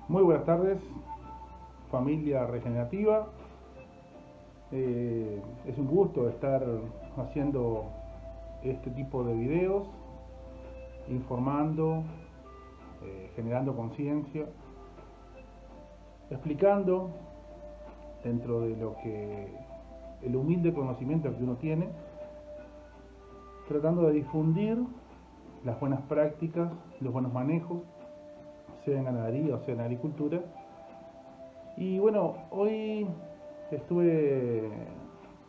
Muy buenas tardes, familia regenerativa. Es un gusto estar haciendo este tipo de videos, informando, generando conciencia, explicando dentro de lo que el humilde conocimiento que uno tiene, tratando de difundir las buenas prácticas, los buenos manejos, sea en ganadería o sea en agricultura. Y bueno, hoy estuve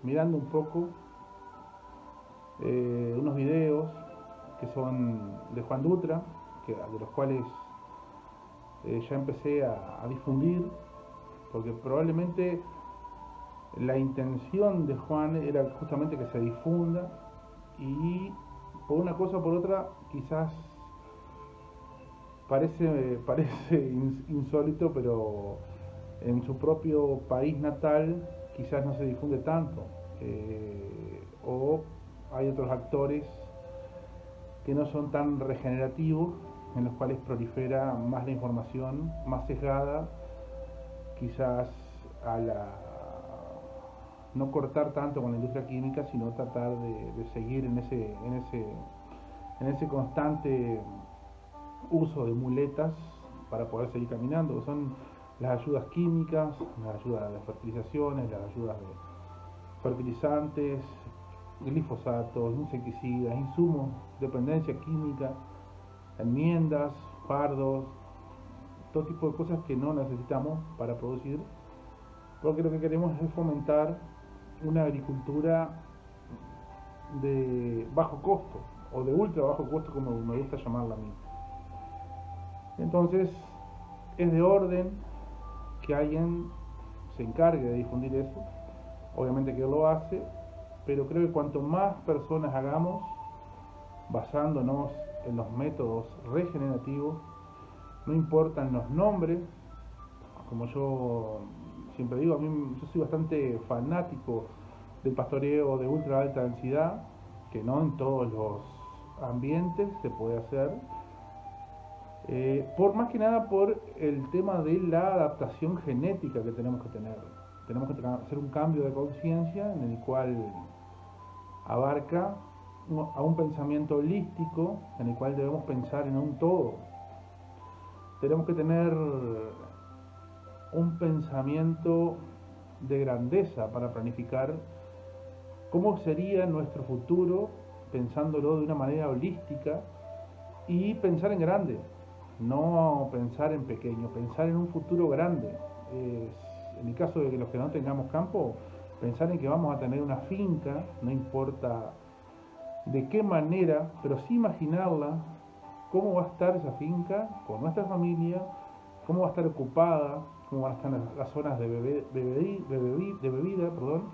mirando un poco unos videos que son de Juan Dutra, de los cuales ya empecé a difundir, porque probablemente la intención de Juan era justamente que se difunda y por una cosa o por otra quizás parece insólito, pero en su propio país natal quizás no se difunde tanto, o hay otros actores que no son tan regenerativos, en los cuales prolifera más la información, más sesgada, quizás a la no cortar tanto con la industria química, sino tratar de seguir en ese constante uso de muletas para poder seguir caminando, que son las ayudas químicas, las ayudas de fertilizaciones, las ayudas de fertilizantes, glifosatos, insecticidas, insumos, dependencia química, enmiendas, fardos, todo tipo de cosas que no necesitamos para producir, porque lo que queremos es fomentar una agricultura de bajo costo o de ultra bajo costo, como me gusta llamarla a mí. Entonces, es de orden que alguien se encargue de difundir eso. Obviamente que lo hace, pero creo que cuanto más personas hagamos, basándonos en los métodos regenerativos, no importan los nombres, como yo siempre digo, yo soy bastante fanático del pastoreo de ultra alta densidad, que no en todos los ambientes se puede hacer, por más que nada por el tema de la adaptación genética que tenemos que tener. Tenemos que hacer un cambio de conciencia en el cual abarca a un pensamiento holístico, en el cual debemos pensar en un todo. Tenemos que tener un pensamiento de grandeza para planificar cómo sería nuestro futuro, pensándolo de una manera holística, y pensar en grande, no pensar en pequeño, pensar en un futuro grande. En el caso de que los que no tengamos campo, pensar en que vamos a tener una finca, no importa de qué manera, pero sí imaginarla, cómo va a estar esa finca con nuestra familia, cómo va a estar ocupada, cómo van a estar las zonas de bebida, perdón,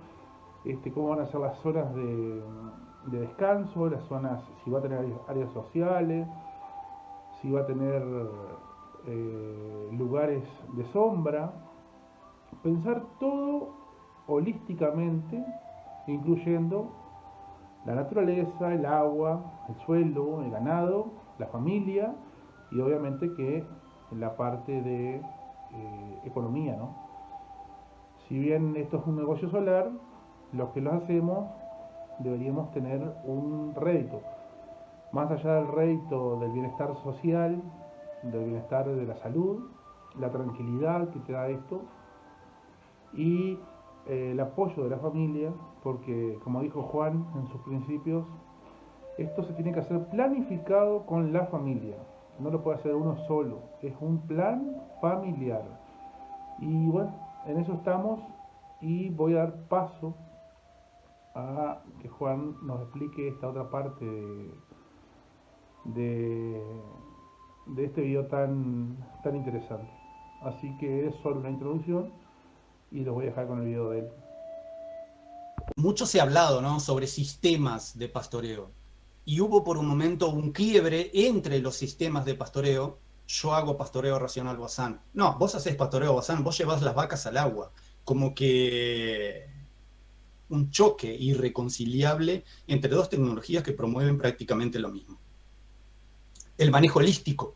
cómo van a ser las zonas de descanso, las zonas, si va a tener áreas sociales, si va a tener lugares de sombra. Pensar todo holísticamente, incluyendo la naturaleza, el agua, el suelo, el ganado, la familia y obviamente que la parte de economía, ¿no? Si bien esto es un negocio solar, los que lo hacemos deberíamos tener un rédito. Más allá del rédito del bienestar social, del bienestar de la salud, la tranquilidad que te da esto y el apoyo de la familia, porque como dijo Juan en sus principios, esto se tiene que hacer planificado con la familia. No lo puede hacer uno solo, es un plan familiar. Y bueno, en eso estamos y voy a dar paso a que Juan nos explique esta otra parte de, de este video tan interesante. Así que es solo una introducción y los voy a dejar con el video de él. Mucho se ha hablado, ¿no?, sobre sistemas de pastoreo. Y hubo por un momento un quiebre entre los sistemas de pastoreo. Yo hago pastoreo racional Bazán. No, vos haces pastoreo Bazán, vos llevas las vacas al agua. Como que un choque irreconciliable entre dos tecnologías que promueven prácticamente lo mismo. El manejo holístico,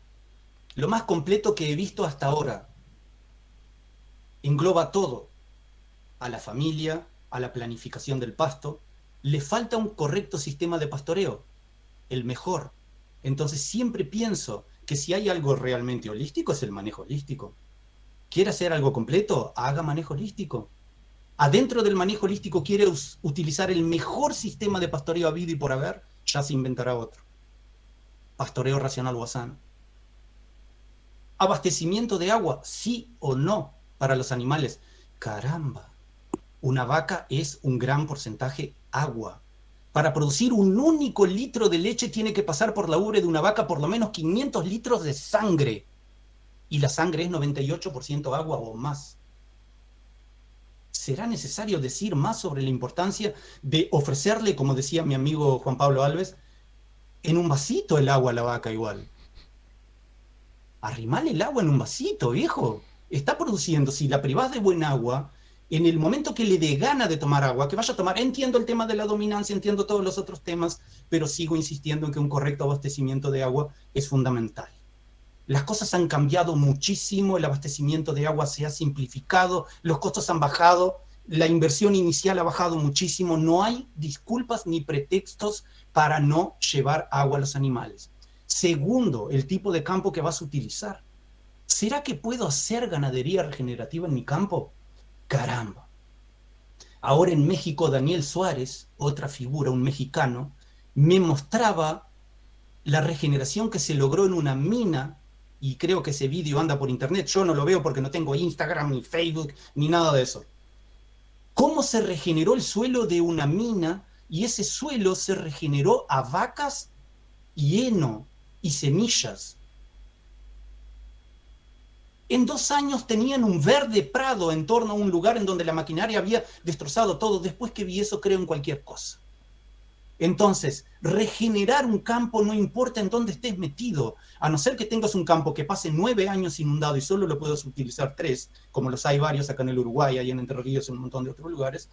lo más completo que he visto hasta ahora. engloba todo, a la familia, a la planificación del pasto. Le falta un correcto sistema de pastoreo, el mejor. Entonces siempre pienso que si hay algo realmente holístico es el manejo holístico. ¿Quiere hacer algo completo? Haga manejo holístico. Adentro del manejo holístico quiere utilizar el mejor sistema de pastoreo habido y por haber, ya se inventará otro. Pastoreo racional o sano. Abastecimiento de agua, sí o no, para los animales. Caramba, una vaca es un gran porcentaje agua. Para producir un único litro de leche tiene que pasar por la ubre de una vaca por lo menos 500 litros de sangre. Y la sangre es 98% agua o más. ¿Será necesario decir más sobre la importancia de ofrecerle, como decía mi amigo Juan Pablo Alves, en un vasito el agua a la vaca igual? Arrimale el agua en un vasito, viejo. Está produciendo, si la privás de buen agua, en el momento que le dé gana de tomar agua, que vaya a tomar, entiendo el tema de la dominancia, entiendo todos los otros temas, pero sigo insistiendo en que un correcto abastecimiento de agua es fundamental. Las cosas han cambiado muchísimo, el abastecimiento de agua se ha simplificado, los costos han bajado, la inversión inicial ha bajado muchísimo, no hay disculpas ni pretextos para no llevar agua a los animales. Segundo, el tipo de campo que vas a utilizar. ¿Será que puedo hacer ganadería regenerativa en mi campo? Caramba. Ahora en México, Daniel Suárez, otra figura, un mexicano, me mostraba la regeneración que se logró en una mina, y creo que ese vídeo anda por internet, yo no lo veo porque no tengo Instagram, ni Facebook, ni nada de eso. Cómo se regeneró el suelo de una mina, y ese suelo se regeneró a vacas y heno y semillas. En 2 años tenían un verde prado en torno a un lugar en donde la maquinaria había destrozado todo. Después que vi eso, creo en cualquier cosa. Entonces, regenerar un campo no importa en dónde estés metido, a no ser que tengas un campo que pase 9 años inundado y solo lo puedas utilizar 3, como los hay varios acá en el Uruguay, ahí en Entre Ríos, en un montón de otros lugares,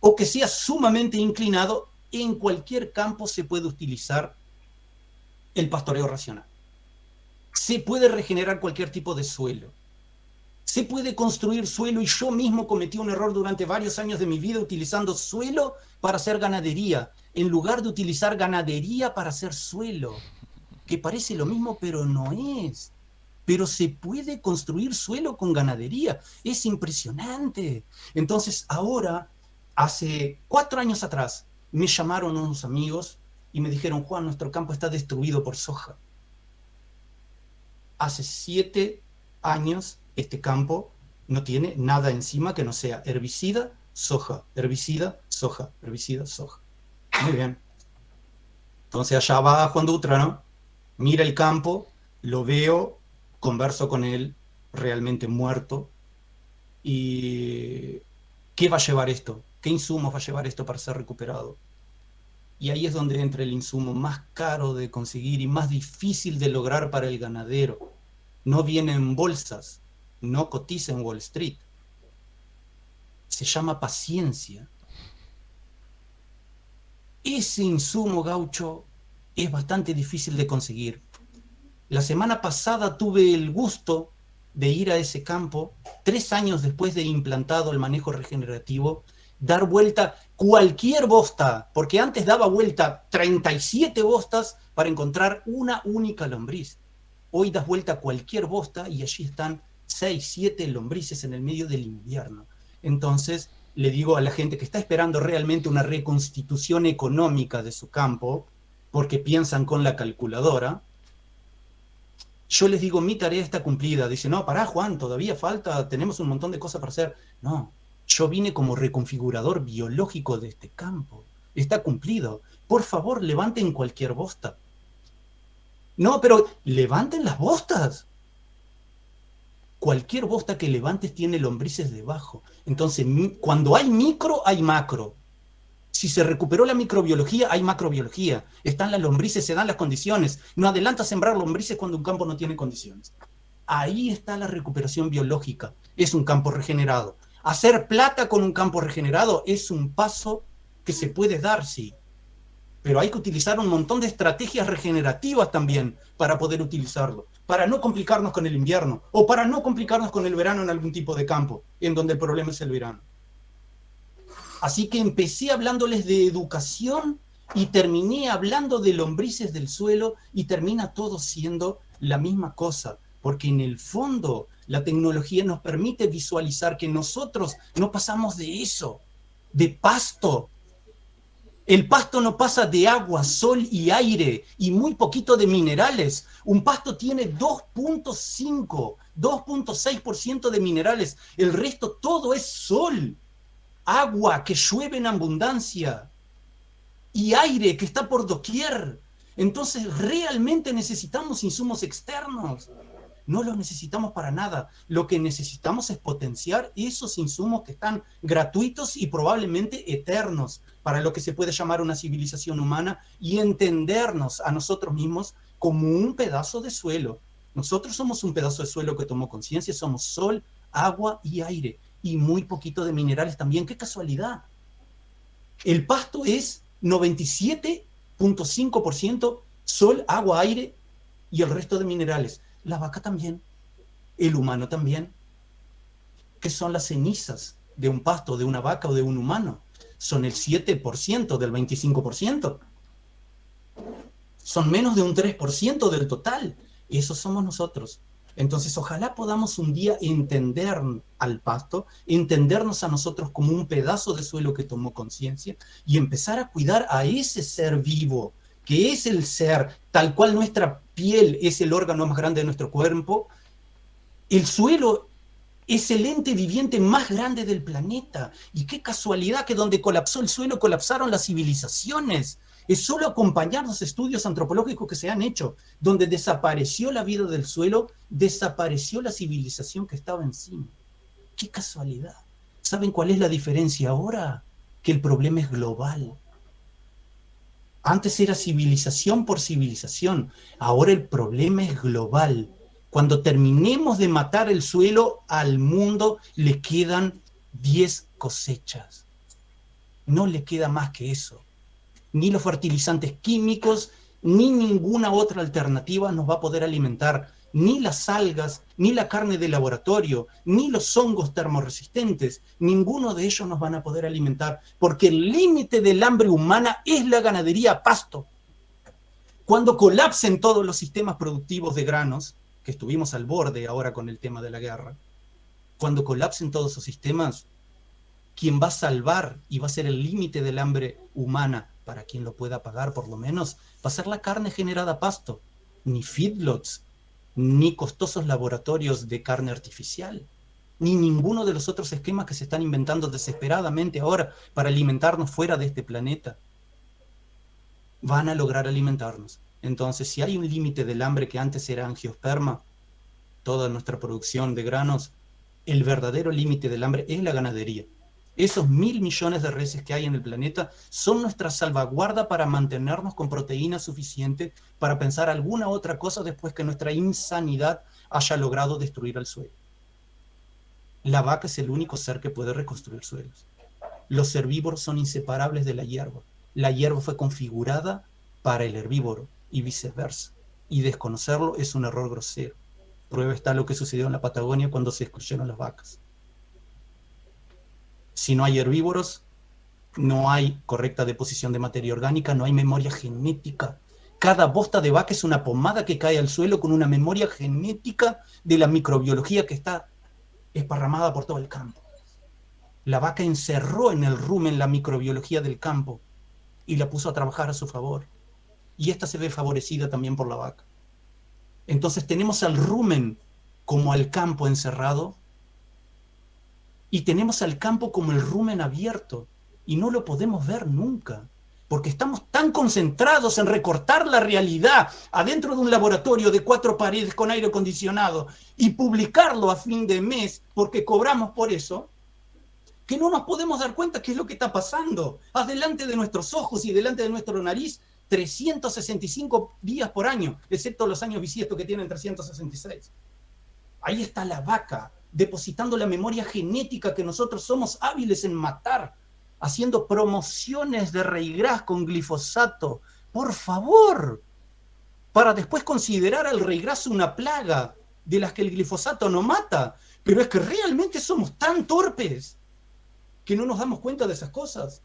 o que sea sumamente inclinado, en cualquier campo se puede utilizar el pastoreo racional. Se puede regenerar cualquier tipo de suelo. Se puede construir suelo, y yo mismo cometí un error durante varios años de mi vida utilizando suelo para hacer ganadería, en lugar de utilizar ganadería para hacer suelo, que parece lo mismo, pero no es. Pero se puede construir suelo con ganadería, es impresionante. Entonces ahora, hace 4 años atrás, me llamaron unos amigos y me dijeron: Juan, nuestro campo está destruido por soja. Hace 7 años este campo no tiene nada encima que no sea herbicida, soja, herbicida, soja, herbicida, soja. Muy bien. Entonces allá va Juan Dutra, ¿no? Mira el campo, lo veo, converso con él, realmente muerto. ¿Y qué va a llevar esto? ¿Qué insumos va a llevar esto para ser recuperado? Y ahí es donde entra el insumo más caro de conseguir y más difícil de lograr para el ganadero. No viene en bolsas, no cotiza en Wall Street. Se llama paciencia. Ese insumo, gaucho, es bastante difícil de conseguir. La semana pasada tuve el gusto de ir a ese campo, 3 años después de implantado el manejo regenerativo, dar vuelta cualquier bosta, porque antes daba vuelta 37 bostas para encontrar una única lombriz. Hoy das vuelta a cualquier bosta y allí están 6, 7 lombrices en el medio del invierno. Entonces, le digo a la gente que está esperando realmente una reconstitución económica de su campo, porque piensan con la calculadora, yo les digo: mi tarea está cumplida. Dice: no, pará, Juan, todavía falta, tenemos un montón de cosas para hacer. No, yo vine como reconfigurador biológico de este campo. Está cumplido. Por favor, levanten cualquier bosta. No, pero levanten las bostas. Cualquier bosta que levantes tiene lombrices debajo. Entonces, cuando hay micro, hay macro. Si se recuperó la microbiología, hay macrobiología. Están las lombrices, se dan las condiciones. No adelanta sembrar lombrices cuando un campo no tiene condiciones. Ahí está la recuperación biológica. Es un campo regenerado. Hacer plata con un campo regenerado es un paso que se puede dar, sí. pero hay que utilizar un montón de estrategias regenerativas también para poder utilizarlo, para no complicarnos con el invierno o para no complicarnos con el verano en algún tipo de campo, en donde el problema es el verano. Así que empecé hablándoles de educación y terminé hablando de lombrices del suelo y termina todo siendo la misma cosa, porque en el fondo la tecnología nos permite visualizar que nosotros no pasamos de eso, de pasto. El pasto no pasa de agua, sol y aire y muy poquito de minerales. Un pasto tiene 2.5, 2.6% de minerales. El resto todo es sol, agua que llueve en abundancia y aire que está por doquier. Entonces realmente necesitamos insumos externos. No los necesitamos para nada. Lo que necesitamos es potenciar esos insumos que están gratuitos y probablemente eternos para lo que se puede llamar una civilización humana y entendernos a nosotros mismos como un pedazo de suelo. Nosotros somos un pedazo de suelo que tomó conciencia, somos sol, agua y aire y muy poquito de minerales también. ¡Qué casualidad! El pasto es 97.5% sol, agua, aire y el resto de minerales. La vaca también, el humano también. ¿Qué son las cenizas de un pasto, de una vaca o de un humano? Son el 7% del 25%. Son menos de un 3% del total. Esos somos nosotros. Entonces, ojalá podamos un día entender al pasto, entendernos a nosotros como un pedazo de suelo que tomó conciencia y empezar a cuidar a ese ser vivo, que es el ser, tal cual nuestra piel es el órgano más grande de nuestro cuerpo, el suelo es el ente viviente más grande del planeta. Y qué casualidad que donde colapsó el suelo, colapsaron las civilizaciones. Es solo acompañar los estudios antropológicos que se han hecho. Donde desapareció la vida del suelo, desapareció la civilización que estaba encima. Qué casualidad. ¿Saben cuál es la diferencia ahora? Que el problema es global. Antes era civilización por civilización, ahora el problema es global. Cuando terminemos de matar el suelo, al mundo le quedan 10 cosechas. No le queda más que eso. Ni los fertilizantes químicos, ni ninguna otra alternativa nos va a poder alimentar. Ni las algas, ni la carne de laboratorio, ni los hongos termorresistentes, ninguno de ellos nos van a poder alimentar, porque el límite del hambre humana es la ganadería a pasto. Cuando colapsen todos los sistemas productivos de granos, que estuvimos al borde ahora con el tema de la guerra, cuando colapsen todos esos sistemas, quien va a salvar y va a ser el límite del hambre humana, para quien lo pueda pagar por lo menos, va a ser la carne generada a pasto, ni feedlots, ni costosos laboratorios de carne artificial, ni ninguno de los otros esquemas que se están inventando desesperadamente ahora para alimentarnos fuera de este planeta, van a lograr alimentarnos. Entonces, si hay un límite del hambre que antes era angiosperma, toda nuestra producción de granos, el verdadero límite del hambre es la ganadería. Esos 1.000 millones de reses que hay en el planeta son nuestra salvaguarda para mantenernos con proteína suficiente para pensar alguna otra cosa después que nuestra insanidad haya logrado destruir el suelo. La vaca es el único ser que puede reconstruir suelos. Los herbívoros son inseparables de la hierba. La hierba fue configurada para el herbívoro y viceversa. Y desconocerlo es un error grosero. Prueba está lo que sucedió en la Patagonia cuando se excluyeron las vacas. Si no hay herbívoros, no hay correcta deposición de materia orgánica, no hay memoria genética. Cada bosta de vaca es una pomada que cae al suelo con una memoria genética de la microbiología que está esparramada por todo el campo. La vaca encerró en el rumen la microbiología del campo y la puso a trabajar a su favor. Y esta se ve favorecida también por la vaca. Entonces tenemos al rumen como al campo encerrado y tenemos al campo como el rumen abierto y no lo podemos ver nunca porque estamos tan concentrados en recortar la realidad adentro de un laboratorio de 4 paredes con aire acondicionado y publicarlo a fin de mes porque cobramos por eso, que no nos podemos dar cuenta qué es lo que está pasando adelante de nuestros ojos y delante de nuestra nariz 365 días por año, excepto los años bisiestos que tienen 366. Ahí está la vaca, depositando la memoria genética que nosotros somos hábiles en matar. haciendo promociones de Reigras con glifosato, por favor, para después considerar al Reigras una plaga de las que el glifosato no mata. Pero es que realmente somos tan torpes que no nos damos cuenta de esas cosas.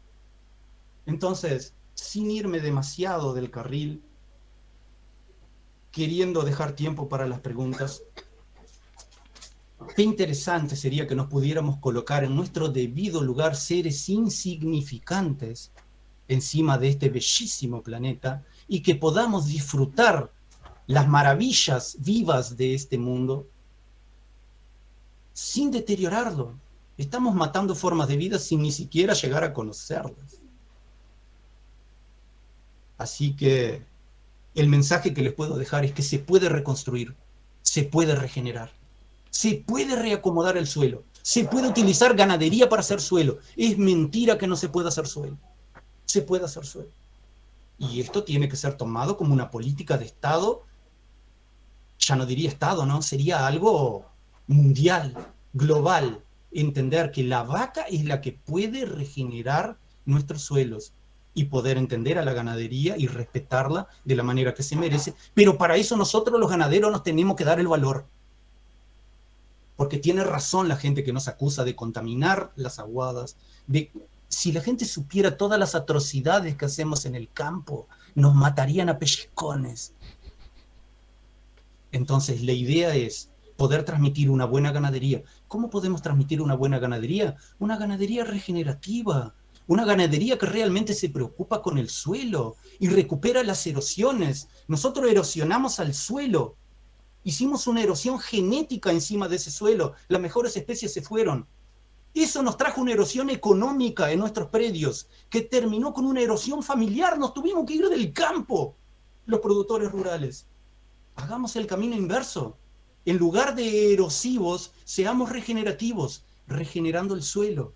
Entonces, sin irme demasiado del carril, queriendo dejar tiempo para las preguntas, qué interesante sería que nos pudiéramos colocar en nuestro debido lugar, seres insignificantes encima de este bellísimo planeta, y que podamos disfrutar las maravillas vivas de este mundo sin deteriorarlo. Estamos matando formas de vida sin ni siquiera llegar a conocerlas. Así que el mensaje que les puedo dejar es que se puede reconstruir, se puede regenerar, se puede reacomodar el suelo, se puede utilizar ganadería para hacer suelo. Es mentira que no se pueda hacer suelo. Se puede hacer suelo. Y esto tiene que ser tomado como una política de Estado. Ya no diría Estado, ¿no? Sería algo mundial, global. Entender que la vaca es la que puede regenerar nuestros suelos y poder entender a la ganadería y respetarla de la manera que se merece. Pero para eso nosotros los ganaderos nos tenemos que dar el valor. Porque tiene razón la gente que nos acusa de contaminar las aguadas. Si la gente supiera todas las atrocidades que hacemos en el campo, nos matarían a pellizcones. Entonces la idea es poder transmitir una buena ganadería. ¿Cómo podemos transmitir una buena ganadería? Una ganadería regenerativa. Una ganadería que realmente se preocupa con el suelo y recupera las erosiones. Nosotros erosionamos al suelo. Hicimos una erosión genética encima de ese suelo. Las mejores especies se fueron. Eso nos trajo una erosión económica en nuestros predios, que terminó con una erosión familiar. Nos tuvimos que ir del campo, los productores rurales. Hagamos el camino inverso. En lugar de erosivos, seamos regenerativos, regenerando el suelo,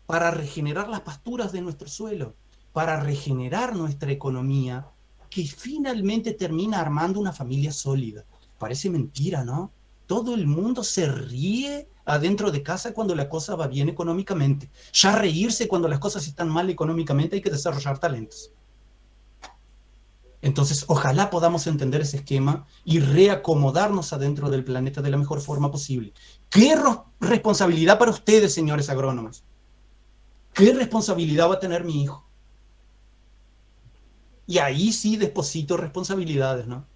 para regenerar las pasturas de nuestro suelo, para regenerar nuestra economía, que finalmente termina armando una familia sólida. Parece mentira, ¿no? Todo el mundo se ríe adentro de casa cuando la cosa va bien económicamente. Ya reírse cuando las cosas están mal económicamente, hay que desarrollar talentos. Entonces, ojalá podamos entender ese esquema y reacomodarnos adentro del planeta de la mejor forma posible. ¿Qué responsabilidad para ustedes, señores agrónomos? ¿Qué responsabilidad va a tener mi hijo? Y ahí sí deposito responsabilidades, ¿no?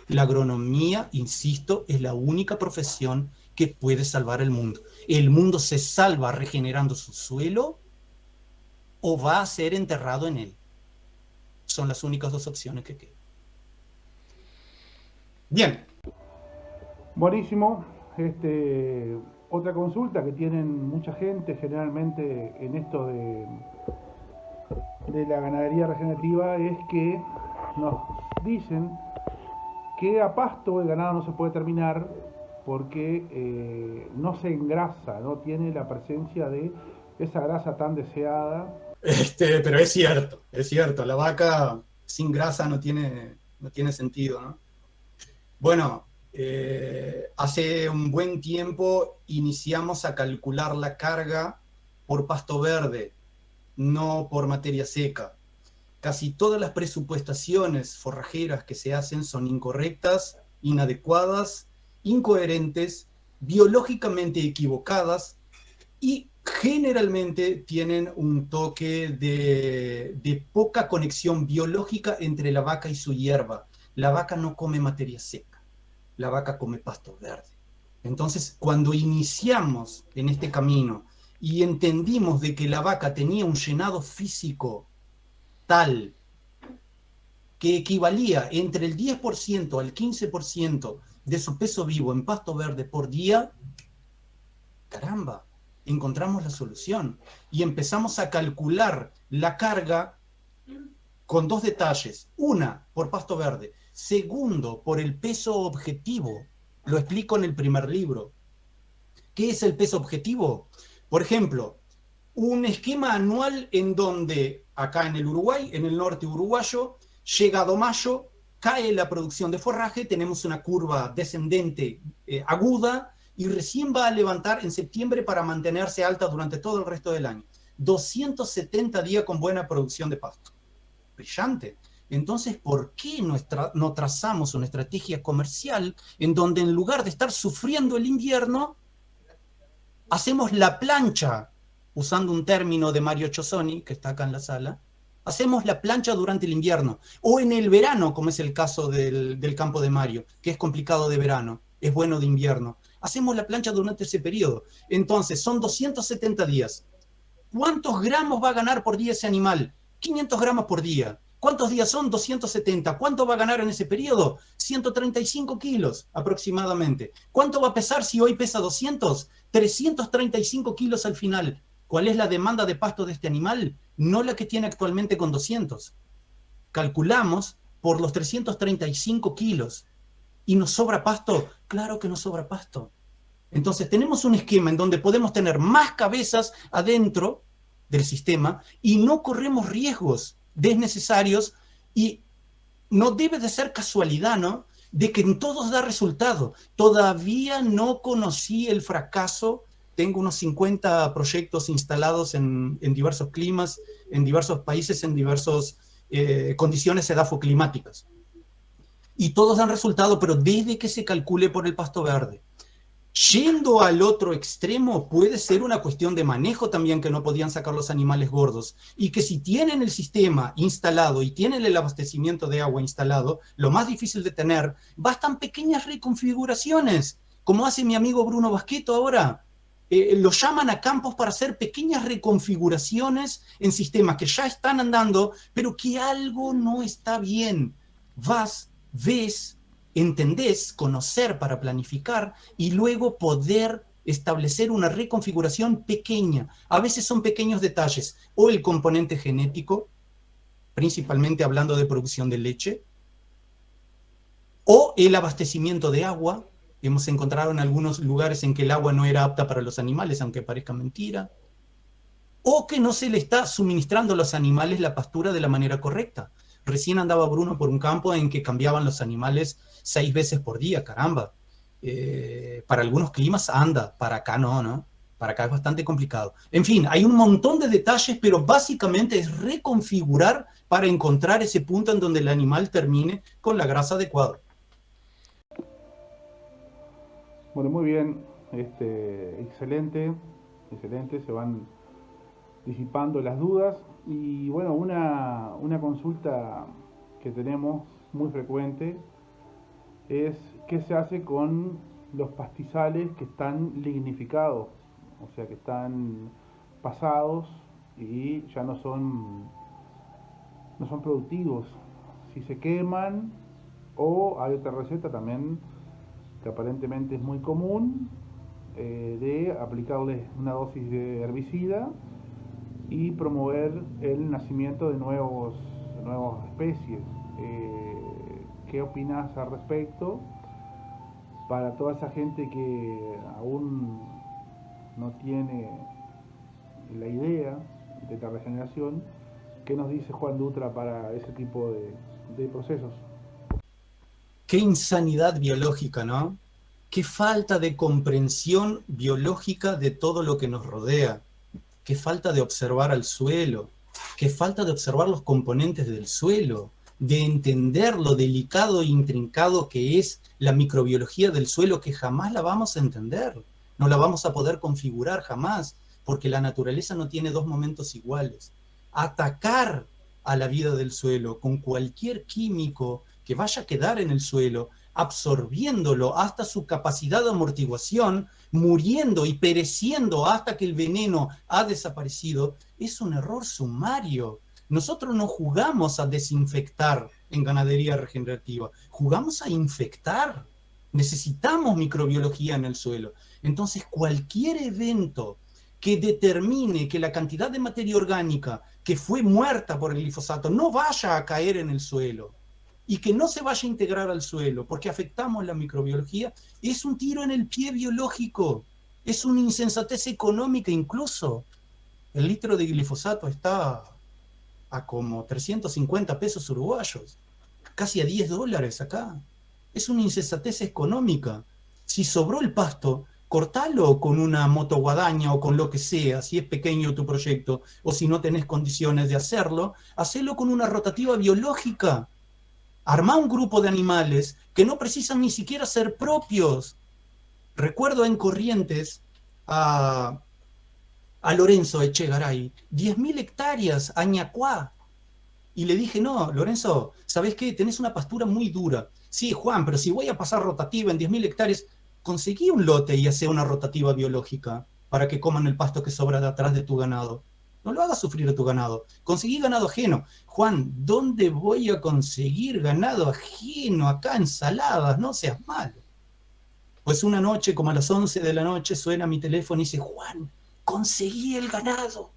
La agronomía, insisto, es la única profesión que puede salvar el mundo. El mundo se salva regenerando su suelo o va a ser enterrado en él. Son las únicas dos opciones que quedan. Bien. Buenísimo. Otra consulta que tienen mucha gente generalmente en esto de la ganadería regenerativa es que nos dicen que a pasto el ganado no se puede terminar porque no se engrasa, no tiene la presencia de esa grasa tan deseada. Pero es cierto, la vaca sin grasa no tiene sentido, ¿no? Bueno, hace un buen tiempo iniciamos a calcular la carga por pasto verde, no por materia seca. Casi todas las presupuestaciones forrajeras que se hacen son incorrectas, inadecuadas, incoherentes, biológicamente equivocadas y generalmente tienen un toque de poca conexión biológica entre la vaca y su hierba. La vaca no come materia seca, la vaca come pasto verde. Entonces, cuando iniciamos en este camino y entendimos de que la vaca tenía un llenado físico tal que equivalía entre el 10% al 15% de su peso vivo en pasto verde por día, caramba, encontramos la solución y empezamos a calcular la carga con dos detalles. Una, por pasto verde. Segundo, por el peso objetivo. Lo explico en el primer libro. ¿Qué es el peso objetivo? Por ejemplo, un esquema anual en donde acá en el Uruguay, en el norte uruguayo, llegado mayo, cae la producción de forraje, tenemos una curva descendente aguda y recién va a levantar en septiembre para mantenerse alta durante todo el resto del año. 270 días con buena producción de pasto. Brillante. Entonces, ¿por qué no trazamos una estrategia comercial en donde en lugar de estar sufriendo el invierno, hacemos la plancha, usando un término de Mario Chosoni, que está acá en la sala, hacemos la plancha durante el invierno, o en el verano, como es el caso del campo de Mario, que es complicado de verano, es bueno de invierno. Hacemos la plancha durante ese periodo. Entonces, son 270 días. ¿Cuántos gramos va a ganar por día ese animal? 500 gramos por día. ¿Cuántos días son? 270. ¿Cuánto va a ganar en ese periodo? 135 kilos aproximadamente. ¿Cuánto va a pesar si hoy pesa 200? 335 kilos al final. ¿Cuál es la demanda de pasto de este animal? No la que tiene actualmente con 200. Calculamos por los 335 kilos. ¿Y nos sobra pasto? Claro que nos sobra pasto. Entonces tenemos un esquema en donde podemos tener más cabezas adentro del sistema y no corremos riesgos desnecesarios, y no debe de ser casualidad, ¿no?, de que en todos da resultado. Todavía no conocí el fracaso. Tengo unos 50 proyectos instalados en diversos climas, en diversos países, en diversas condiciones edafoclimáticas. Y todos dan resultado, pero desde que se calcule por el pasto verde. Yendo al otro extremo, puede ser una cuestión de manejo también, que no podían sacar los animales gordos, y que si tienen el sistema instalado y tienen el abastecimiento de agua instalado, lo más difícil de tener, bastan pequeñas reconfiguraciones, como hace mi amigo Bruno Basqueto ahora. Lo llaman a campos para hacer pequeñas reconfiguraciones en sistemas que ya están andando, pero que algo no está bien. Vas, ves, entendés, conocer para planificar y luego poder establecer una reconfiguración pequeña. A veces son pequeños detalles, o el componente genético, principalmente hablando de producción de leche, o el abastecimiento de agua. Hemos encontrado en algunos lugares en que el agua no era apta para los animales, aunque parezca mentira, o que no se le está suministrando a los animales la pastura de la manera correcta. Recién andaba Bruno por un campo en que cambiaban los animales 6 veces por día, caramba. Para algunos climas anda, para acá no, ¿no? Para acá es bastante complicado. En fin, hay un montón de detalles, pero básicamente es reconfigurar para encontrar ese punto en donde el animal termine con la grasa adecuada. Bueno, muy bien, excelente, excelente, se van disipando las dudas. Y bueno, una consulta que tenemos muy frecuente es qué se hace con los pastizales que están lignificados, o sea, que están pasados y ya no son productivos, si se queman, o hay otra receta también que aparentemente es muy común, de aplicarles una dosis de herbicida y promover el nacimiento de nuevas especies. ¿Qué opinas al respecto para toda esa gente que aún no tiene la idea de la regeneración? ¿Qué nos dice Juan Dutra para ese tipo de procesos? Qué insanidad biológica, ¿no? Qué falta de comprensión biológica de todo lo que nos rodea. Qué falta de observar al suelo. Qué falta de observar los componentes del suelo, de entender lo delicado e intrincado que es la microbiología del suelo, que jamás la vamos a entender. No la vamos a poder configurar jamás, porque la naturaleza no tiene dos momentos iguales. Atacar a la vida del suelo con cualquier químico que vaya a quedar en el suelo, absorbiéndolo hasta su capacidad de amortiguación, muriendo y pereciendo hasta que el veneno ha desaparecido, es un error sumario. Nosotros no jugamos a desinfectar en ganadería regenerativa, jugamos a infectar. Necesitamos microbiología en el suelo. Entonces, cualquier evento que determine que la cantidad de materia orgánica que fue muerta por el glifosato no vaya a caer en el suelo y que no se vaya a integrar al suelo porque afectamos la microbiología, es un tiro en el pie biológico, es una insensatez económica incluso. El litro de glifosato está a como 350 pesos uruguayos, casi a $10 acá. Es una insensatez económica. Si sobró el pasto, cortalo con una motoguadaña o con lo que sea, si es pequeño tu proyecto, o si no tenés condiciones de hacerlo, hacelo con una rotativa biológica. Armá un grupo de animales que no precisan ni siquiera ser propios. Recuerdo en Corrientes a Lorenzo Echegaray, 10.000 hectáreas, Añacuá. Y le dije, no, Lorenzo, ¿sabés qué? Tenés una pastura muy dura. Sí, Juan, pero si voy a pasar rotativa en 10.000 hectáreas, conseguí un lote y hacé una rotativa biológica para que coman el pasto que sobra de atrás de tu ganado. No lo hagas sufrir a tu ganado. Conseguí ganado ajeno. Juan, ¿dónde voy a conseguir ganado ajeno? Acá ensaladas, no seas malo. Pues una noche, como a las 11 de la noche, suena mi teléfono y dice, Juan, conseguí el ganado.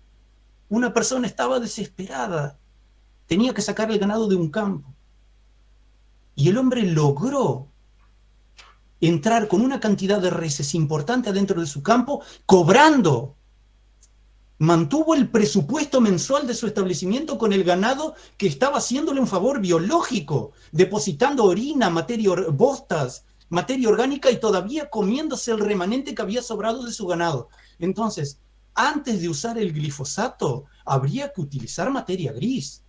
Una persona estaba desesperada. Tenía que sacar el ganado de un campo. Y el hombre logró entrar con una cantidad de reses importante adentro de su campo, cobrando. Mantuvo el presupuesto mensual de su establecimiento con el ganado que estaba haciéndole un favor biológico, depositando orina, bostas, materia orgánica y todavía comiéndose el remanente que había sobrado de su ganado. Entonces, antes de usar el glifosato, habría que utilizar materia gris.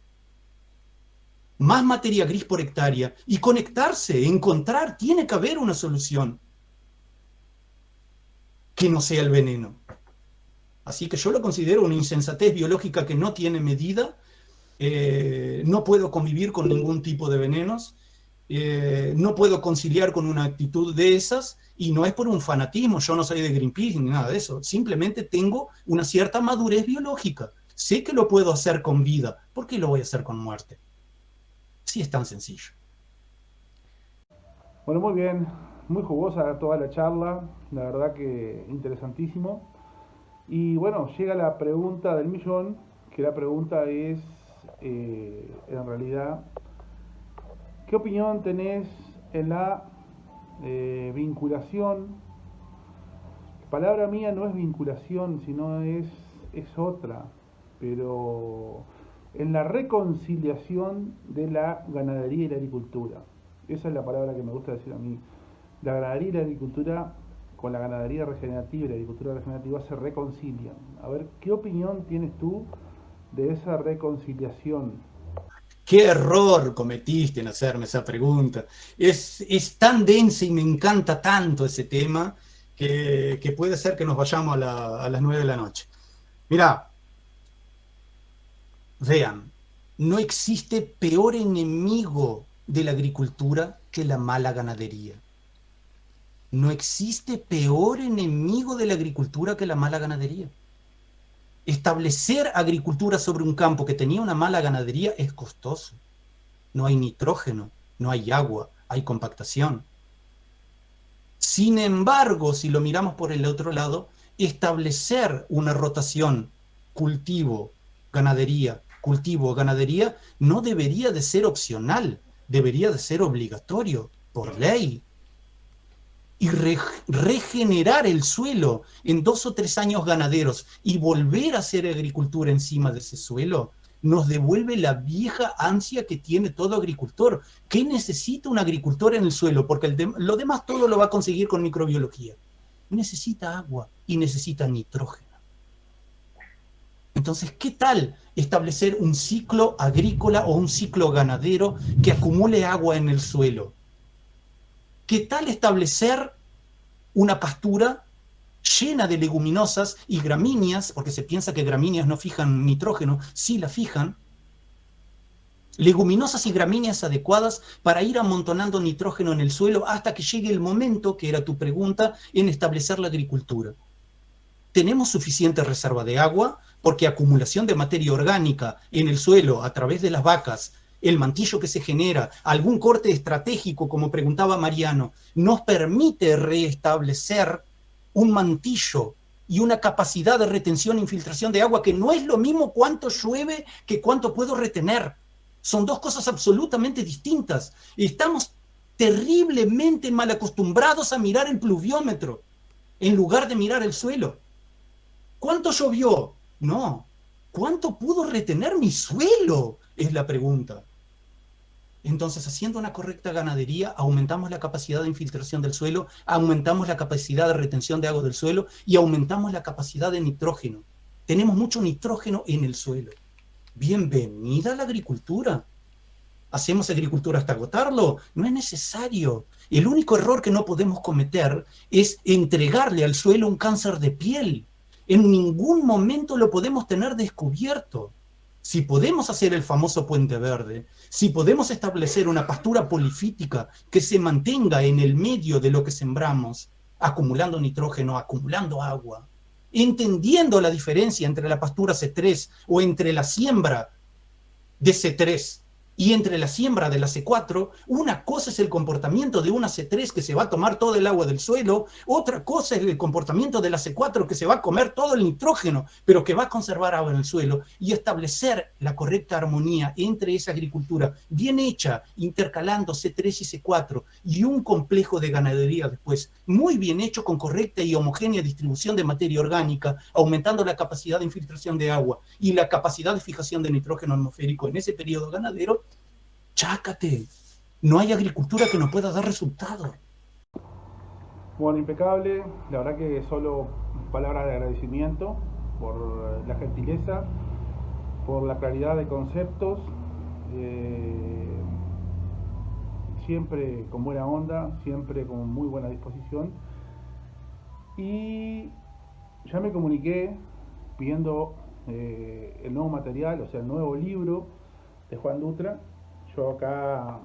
Más materia gris por hectárea y conectarse, encontrar, tiene que haber una solución que no sea el veneno. Así que yo lo considero una insensatez biológica que no tiene medida. No puedo convivir con ningún tipo de venenos, no puedo conciliar con una actitud de esas, y no es por un fanatismo, yo no soy de Greenpeace ni nada de eso, simplemente tengo una cierta madurez biológica. Sé que lo puedo hacer con vida, ¿por qué lo voy a hacer con muerte? Sí, es tan sencillo. Bueno, muy bien, muy jugosa toda la charla, la verdad que interesantísimo. Y bueno, llega la pregunta del millón, que la pregunta es, en realidad, ¿qué opinión tenés en la vinculación? La palabra mía no es vinculación, sino es otra, pero en la reconciliación de la ganadería y la agricultura. Esa es la palabra que me gusta decir a mí. La ganadería y la agricultura, con la ganadería regenerativa y la agricultura regenerativa, se reconcilian. A ver, ¿qué opinión tienes tú de esa reconciliación? ¿Qué error cometiste en hacerme esa pregunta? Es tan densa y me encanta tanto ese tema que puede ser que nos vayamos a las 9 de la noche. Mirá, vean, no existe peor enemigo de la agricultura que la mala ganadería. No existe peor enemigo de la agricultura que la mala ganadería. Establecer agricultura sobre un campo que tenía una mala ganadería es costoso. No hay nitrógeno, no hay agua, hay compactación. Sin embargo, si lo miramos por el otro lado, establecer una rotación cultivo-ganadería no debería de ser opcional, debería de ser obligatorio por ley. Y regenerar el suelo en 2 o 3 años ganaderos y volver a hacer agricultura encima de ese suelo, nos devuelve la vieja ansia que tiene todo agricultor. ¿Qué necesita un agricultor en el suelo? Porque lo demás todo lo va a conseguir con microbiología. Necesita agua y necesita nitrógeno. Entonces, ¿qué tal establecer un ciclo agrícola o un ciclo ganadero que acumule agua en el suelo? ¿Qué tal establecer una pastura llena de leguminosas y gramíneas, porque se piensa que gramíneas no fijan nitrógeno, sí la fijan, leguminosas y gramíneas adecuadas para ir amontonando nitrógeno en el suelo hasta que llegue el momento, que era tu pregunta, en establecer la agricultura? ¿Tenemos suficiente reserva de agua? Porque acumulación de materia orgánica en el suelo a través de las vacas, el mantillo que se genera, algún corte estratégico, como preguntaba Mariano, nos permite restablecer un mantillo y una capacidad de retención e infiltración de agua que no es lo mismo cuánto llueve que cuánto puedo retener. Son dos cosas absolutamente distintas. Estamos terriblemente mal acostumbrados a mirar el pluviómetro en lugar de mirar el suelo. ¿Cuánto llovió? No. ¿Cuánto pudo retener mi suelo? Es la pregunta. Entonces, haciendo una correcta ganadería, aumentamos la capacidad de infiltración del suelo, aumentamos la capacidad de retención de agua del suelo y aumentamos la capacidad de nitrógeno. Tenemos mucho nitrógeno en el suelo. Bienvenida a la agricultura. ¿Hacemos agricultura hasta agotarlo? No es necesario. El único error que no podemos cometer es entregarle al suelo un cáncer de piel. En ningún momento lo podemos tener descubierto. Si podemos hacer el famoso puente verde, si podemos establecer una pastura polifítica que se mantenga en el medio de lo que sembramos, acumulando nitrógeno, acumulando agua, entendiendo la diferencia entre la pastura C3 o entre la siembra de C3 y entre la siembra de la C4, una cosa es el comportamiento de una C3 que se va a tomar todo el agua del suelo, otra cosa es el comportamiento de la C4 que se va a comer todo el nitrógeno, pero que va a conservar agua en el suelo, y establecer la correcta armonía entre esa agricultura bien hecha, intercalando C3 y C4, y un complejo de ganadería después, muy bien hecho con correcta y homogénea distribución de materia orgánica, aumentando la capacidad de infiltración de agua y la capacidad de fijación de nitrógeno atmosférico en ese periodo ganadero. Chácate, no hay agricultura que no pueda dar resultados. Bueno, impecable. La verdad que solo palabras de agradecimiento por la gentileza, por la claridad de conceptos, eh, siempre con buena onda, siempre con muy buena disposición. Y ya me comuniqué pidiendo el nuevo material, o sea, el nuevo libro de Juan Dutra. Yo acá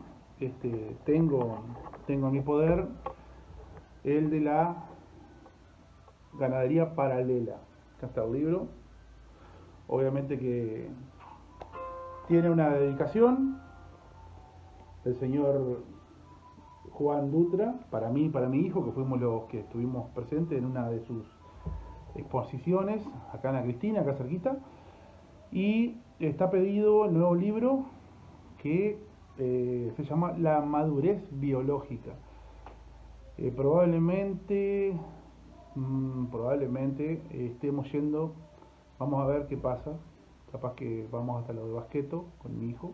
tengo en mi poder el de la ganadería paralela. Acá está el libro. Obviamente que tiene una dedicación del señor Juan Dutra, para mí y para mi hijo, que fuimos los que estuvimos presentes en una de sus exposiciones, acá en la Cristina, acá cerquita. Y está pedido el nuevo libro que se llama La madurez biológica. Probablemente estemos yendo, vamos a ver qué pasa, capaz que vamos hasta lo de Basqueto con mi hijo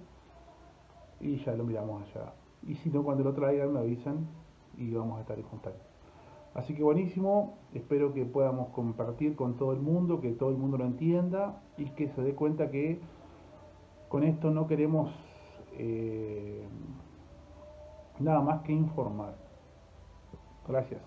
y ya lo miramos allá. Y si no, cuando lo traigan me avisan y vamos a estar en contacto. Así que buenísimo, espero que podamos compartir con todo el mundo, que todo el mundo lo entienda y que se dé cuenta que con esto no queremos nada más que informar. Gracias.